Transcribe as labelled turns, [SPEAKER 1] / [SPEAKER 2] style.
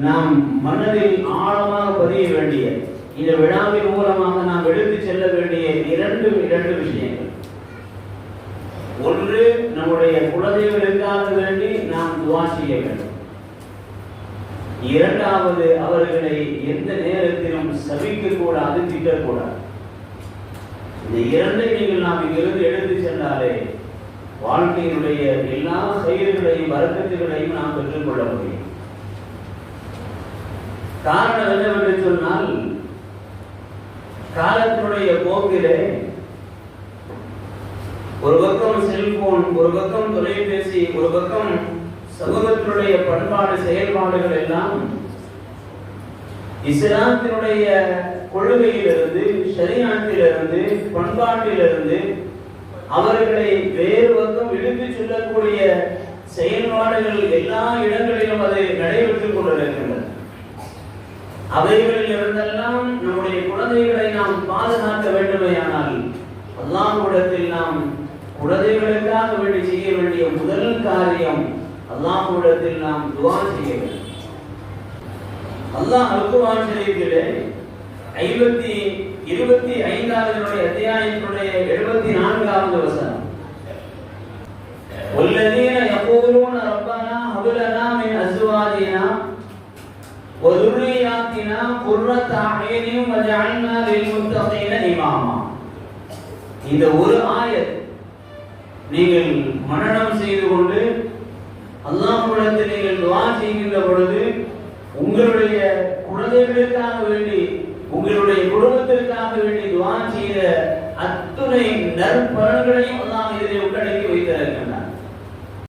[SPEAKER 1] நாம் மனதில் ஆழமாக பதிய வேண்டிய, இந்த விழாவின் மூலமாக நாம் எடுத்து செல்ல வேண்டிய இரண்டு விஷயங்கள். ஒன்று, நம்முடைய குழந்தைகளுக்காக வேண்டி நாம் துஆ செய்ய வேண்டும். இரண்டாவது, அவர்களை எந்த நேரத்திலும் சபிக்க கூடாது, திட்டக்கூடாது. இந்த இரண்டை நீங்கள் நாம் இங்கிருந்து எடுத்து சென்றாலே வாழ்க்கையினுடைய எல்லா செயல்களையும் வரக்கத்துகளையும் நாம் பெற்றுக்கொள்ள முடியும். காரணம் என்னவென்று சொன்னால், காலத்தினுடைய போக்கிலே ஒரு பக்கம் செல்போன், ஒரு பக்கம் தொலைபேசி, ஒரு பக்கம் சமூகத்தினுடைய பண்பாடு செயல்பாடுகள் எல்லாம் இஸ்லாத்தினுடைய கொள்கையிலிருந்து, ஷரீஅத்திலிருந்து, பண்பாட்டிலிருந்து அவர்களை வேறு பக்கம் இழுத்து செல்லக்கூடிய செயல்பாடுகள் எல்லா இடங்களிலும் அது நடைபெற்றுக் கொண்டிருக்கின்றன. அவைகளில் இருந்தெல்லாம் நம்முடைய குழந்தைகளை நாம் பாதுகாக்க வேண்டுமையானால் அல்லாஹ்விடத்தில் நாம் குழந்தைகளுக்காக வேண்டி செய்ய வேண்டிய முதல் காரியம் அல்லாஹ்விடத்தில் நாம் துஆ செய்ய வேண்டும். அல்லாஹ் அல்-குர்ஆன் ஷரீஃபிலே 25வது அத்தியாயத்தினுடைய 74வது வசனம், வல்லதீன யகூலூன ரப்பனா ஹப் லனா மின் அஸ்வாஜினா வ ذُرِّيَّاتِنَا قُرَّةَ أَعْيُنٍ وَاجْعَلْنَا لِلْمُتَّقِينَ إِمَامًا. இந்த ஒரு ஆயத் நீங்கள் மனனம் செய்து கொண்டு அல்லாஹ்விடத்தில் நீங்கள் துஆ செய்கின்ற பொழுது உங்களுடைய குழந்தைகளுக்காக வேண்டி, உங்களுடைய குடும்பத்திற்காக வேண்டி துஆ செய்த அத்துணை நற்பலன்களையும் அல்லாஹ் இதிலே உள்ளடக்கி வைத்திருக்கிறார்.